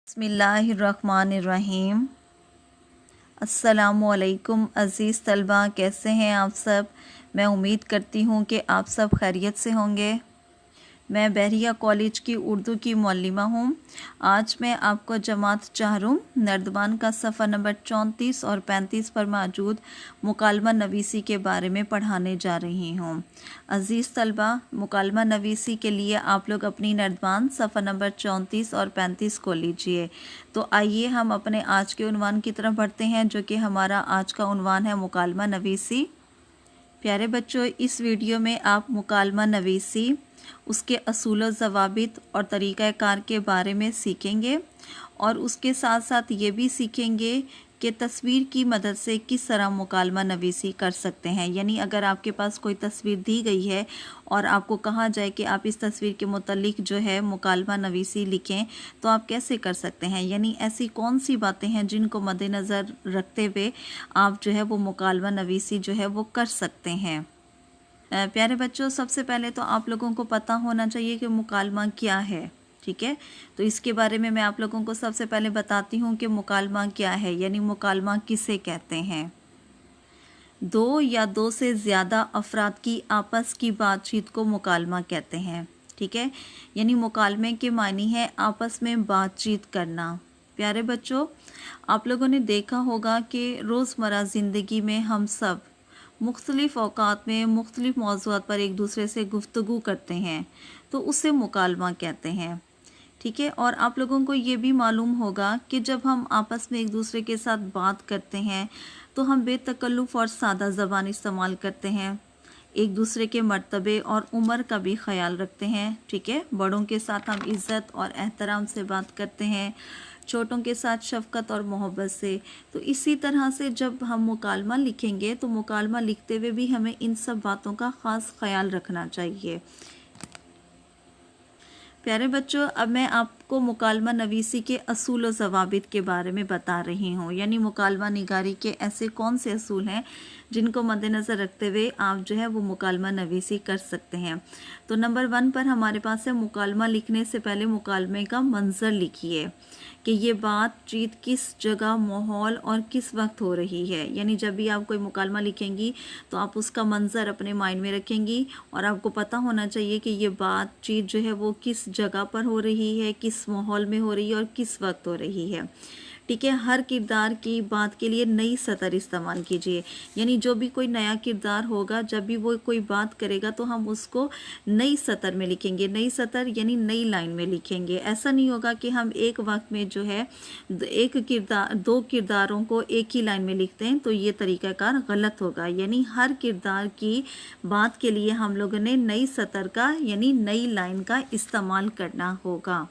बिस्मिल्लाहिर्रहमानिर्रहीम। अस्सलामुअलैकुम अज़ीज़ तलबा, कैसे हैं आप सब। मैं उम्मीद करती हूँ कि आप सब खैरियत से होंगे। मैं बहरिया कॉलेज की उर्दू की मौल्लिमा हूँ। आज मैं आपको जमात चाहरुम नर्दबान का सफ़ा नंबर 34 और 35 पर मौजूद मुकालमा नवीसी के बारे में पढ़ाने जा रही हूँ। अज़ीज़ तलबा, मुकालमा नवीसी के लिए आप लोग अपनी नर्दबान सफ़ा नंबर 34 और 35 को लीजिए। तो आइए हम अपने आज के उन्वान की तरफ बढ़ते हैं, जो कि हमारा आज का उन्वान है मुकालमा नवीसी। प्यारे बच्चों, इस वीडियो में आप मुकालमा नवीसी, उसके असूल व ज़वाबित और तरीक़ा कार के बारे में सीखेंगे और उसके साथ साथ ये भी सीखेंगे कि तस्वीर की मदद से किस तरह मुकालमा नवीसी कर सकते हैं। यानी अगर आपके पास कोई तस्वीर दी गई है और आपको कहा जाए कि आप इस तस्वीर के मुतालिक जो है मुकालमा नवीसी लिखें, तो आप कैसे कर सकते हैं। यानी ऐसी कौन सी बातें हैं जिनको मद्देनज़र रखते हुए आप जो है वो मुकालमा नवीसी जो है वो कर सकते हैं। प्यारे बच्चों, सबसे पहले तो आप लोगों को पता होना चाहिए कि मुकालमा क्या है। ठीक है, तो इसके बारे में मैं आप लोगों को सबसे पहले बताती हूँ कि मुकालमा क्या है, यानी मुकालमा किसे कहते हैं। दो या दो से ज़्यादा अफराद की आपस की बातचीत को मुकालमा कहते हैं। ठीक है, यानी मुकालमे के मानी है आपस में बातचीत करना। प्यारे बच्चों, आप लोगों ने देखा होगा कि रोज़मर्रा ज़िंदगी में हम सब मुख्तलिफ़ औक़ात में मुख्तलिफ़ मौज़ूआत पर एक दूसरे से गुफ्तगू करते हैं, तो उसे मुकालमा कहते हैं। ठीक है, और आप लोगों को ये भी मालूम होगा कि जब हम आपस में एक दूसरे के साथ बात करते हैं तो हम बेतकल्लुफ़ और सादा ज़बान इस्तेमाल करते हैं, एक दूसरे के मर्तबे और उम्र का भी ख्याल रखते हैं। ठीक है, बड़ों के साथ हम इज़्ज़त और एहतराम से बात करते हैं, छोटों के साथ शफ़क़त और मोहब्बत से। तो इसी तरह से जब हम मुकालमा लिखेंगे तो मुकालमा लिखते हुए भी हमें इन सब बातों का ख़ास ख्याल रखना चाहिए। प्यारे बच्चों, अब मैं आपको मुकालमा नवीसी के असूल व ज़वाबित के बारे में बता रही हूँ। यानी मुकालमा निगारी के ऐसे कौन से असूल हैं जिनको मद्देनज़र रखते हुए आप जो है वो मुकालमा नवीसी कर सकते हैं। तो नंबर 1 पर हमारे पास है, मुकालमा लिखने से पहले मुकालमे का मंज़र लिखिए कि ये बातचीत किस जगह, माहौल और किस वक्त हो रही है। यानी जब भी आप कोई मुकालमा लिखेंगी तो आप उसका मंज़र अपने माइंड में रखेंगी और आपको पता होना चाहिए कि ये बातचीत जो है वो किस जगह पर हो रही है, किस माहौल में हो रही है और किस वक्त हो रही है। ठीक है, हर किरदार की बात के लिए नई सतर इस्तेमाल कीजिए। यानी जो भी कोई नया किरदार होगा, जब भी वो कोई बात करेगा तो हम उसको नई सतर में लिखेंगे। नई सतर यानी नई लाइन में लिखेंगे। ऐसा नहीं होगा कि हम एक वक्त में जो है दो किरदारों को एक ही लाइन में लिखते हैं, तो ये तरीक़ाकार गलत होगा। यानी हर किरदार की बात के लिए हम लोगों ने नई सतर का यानी नई लाइन का इस्तेमाल करना होगा।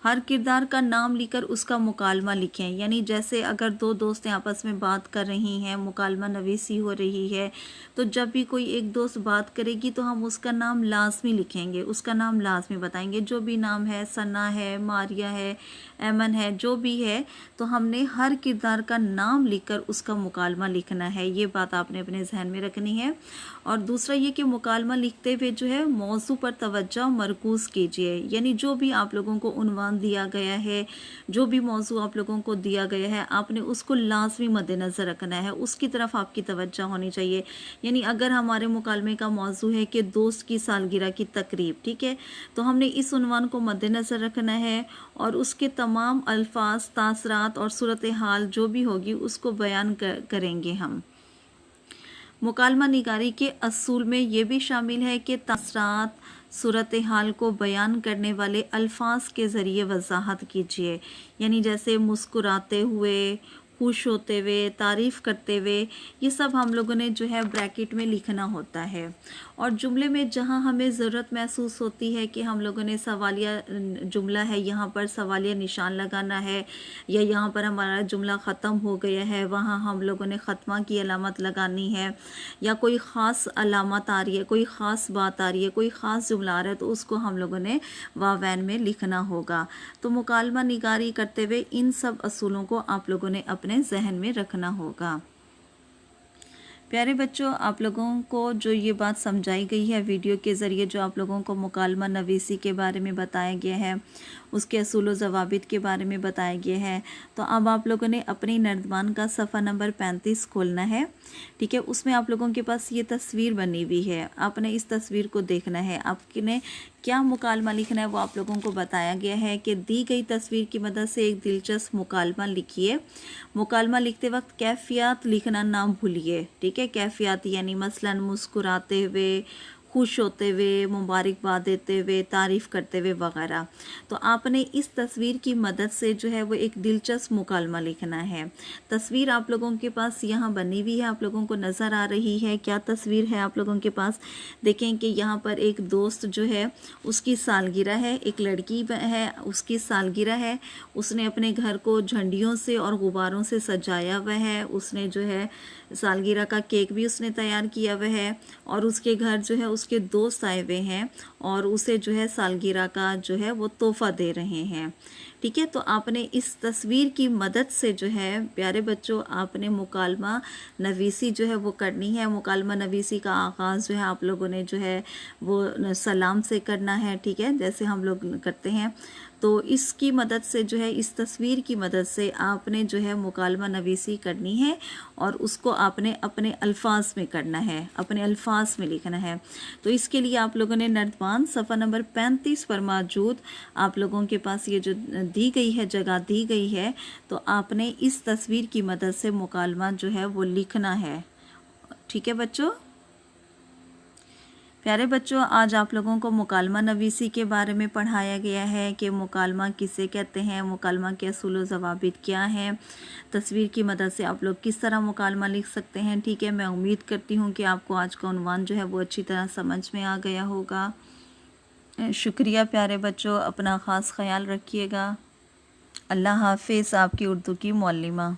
हर किरदार का नाम लिखकर उसका मुकालमा लिखें। यानी जैसे अगर दो दोस्तें आपस में बात कर रही हैं, मुकालमा नवीसी हो रही है, तो जब भी कोई एक दोस्त बात करेगी तो हम उसका नाम लाजमी लिखेंगे, उसका नाम लाजमी बताएंगे। जो भी नाम है, सना है, मारिया है, एमन है, जो भी है, तो हमने हर किरदार का नाम लिखकर उसका मुकालमा लिखना है। ये बात आपने अपने जहन में रखनी है। और दूसरा ये कि मुकालमा लिखते हुए जो है मौजू पर तवज्जो मरकूज़ कीजिए। यानी जो भी आप लोगों को उन्वान दिया गया है, जो भी मौजू आप लोगों को दिया गया है, आपने उसको लाजमी मद्देनज़र रखना है, उसकी तरफ आपकी तवज्जो होनी चाहिए। यानी अगर हमारे मुकालमे का मौजू है कि दोस्त की सालगिरह की तकरीब, ठीक है, तो हमने इस उन्वान को मद्देनज़र रखना है और उसके तमाम अल्फाज, तासरात और सूरत हाल जो भी होगी उसको बयान करेंगे हम। मुकालमा निगारी के असूल में ये भी शामिल है कि तासरात, सूरत हाल को बयान करने वाले अल्फाज के ज़रिए वजाहत कीजिए। यानी जैसे मुस्कुराते हुए, खुश होते हुए, तारीफ़ करते हुए, ये सब हम लोगों ने जो है ब्रैकेट में लिखना होता है। और जुमले में जहाँ हमें ज़रूरत महसूस होती है कि हम लोगों ने सवालिया जुमला है, यहाँ पर सवालिया निशान लगाना है, या यहाँ पर हमारा जुमला ख़त्म हो गया है, वहाँ हम लोगों ने ख़त्मा की अलामत लगानी है, या कोई ख़ास अलामत आ रही है, कोई ख़ास बात आ रही है, कोई ख़ास जुमला आ रहा है, तो उसको हम लोगों ने वावैन में लिखना होगा। तो मुकालमा निगारी करते हुए इन सब असूलों को आप लोगों ने अपने जहन में रखना होगा। प्यारे बच्चों, आप लोगों को जो ये बात समझाई गई है वीडियो के ज़रिए, जो आप लोगों को मुकालमा नवीसी के बारे में बताया गया है, उसके असूल व ज़वाबित के बारे में बताया गया है, तो अब आप लोगों ने अपनी नर्दबान का सफ़ा नंबर 35 खोलना है। ठीक है, उसमें आप लोगों के पास ये तस्वीर बनी हुई है, आपने इस तस्वीर को देखना है। आपने क्या मुकालमा लिखना है वो आप लोगों को बताया गया है कि दी गई तस्वीर की मदद से एक दिलचस्प मुकालमा लिखिए। मुकालमा लिखते वक्त कैफियत लिखना ना भूलिए। ठीक है, कैफियत यानी मसलन मुस्कुराते हुए, खुश होते हुए, मुबारकबाद देते हुए, तारीफ़ करते हुए वगैरह। तो आपने इस तस्वीर की मदद से जो है वो एक दिलचस्प मुकालमा लिखना है। तस्वीर आप लोगों के पास यहाँ बनी हुई है, आप लोगों को नज़र आ रही है। क्या तस्वीर है आप लोगों के पास? देखें कि यहाँ पर एक दोस्त जो है उसकी सालगिरह है, एक लड़की है उसकी सालगिरह है। उसने अपने घर को झंडियों से और गुब्बारों से सजाया हुआ है। उसने जो है सालगिरह का केक भी उसने तैयार किया हुआ है, और उसके घर जो है उसके दोस्त आए हुए हैं और उसे जो है सालगिरह का जो है वो तोहफ़ा दे रहे हैं। ठीक है, तो आपने इस तस्वीर की मदद से जो है प्यारे बच्चों आपने मुकालमा नवीसी जो है वो करनी है। मुकालमा नवीसी का आगाज़ जो है आप लोगों ने जो है वो सलाम से करना है। ठीक है, जैसे हम लोग करते हैं। तो इसकी मदद से जो है, इस तस्वीर की मदद से आपने जो है मुकालमा नवीसी करनी है, और उसको आपने अपने अल्फाज में करना है, अपने अल्फाज में लिखना है। तो इसके लिए आप लोगों ने नर्दबान सफ़ा नंबर 35 पर मौजूद आप लोगों के पास ये जो दी गई है, जगह दी गई है, तो आपने इस तस्वीर की मदद से मुकालमा जो है वो लिखना है। ठीक है बच्चों। प्यारे बच्चों, आज आप लोगों को मुकालमा नवीसी के बारे में पढ़ाया गया है कि मुकालमा किसे कहते हैं, मुकालमा के असूल व ज़वाबित क्या हैं, तस्वीर की मदद से आप लोग किस तरह मुकालमा लिख सकते हैं। ठीक है, मैं उम्मीद करती हूँ कि आपको आज का उन्वान जो है वो अच्छी तरह समझ में आ गया होगा। शुक्रिया प्यारे बच्चों, अपना ख़ास ख्याल रखिएगा। अल्लाह हाफिज़। आपकी उर्दू की मौलिमा।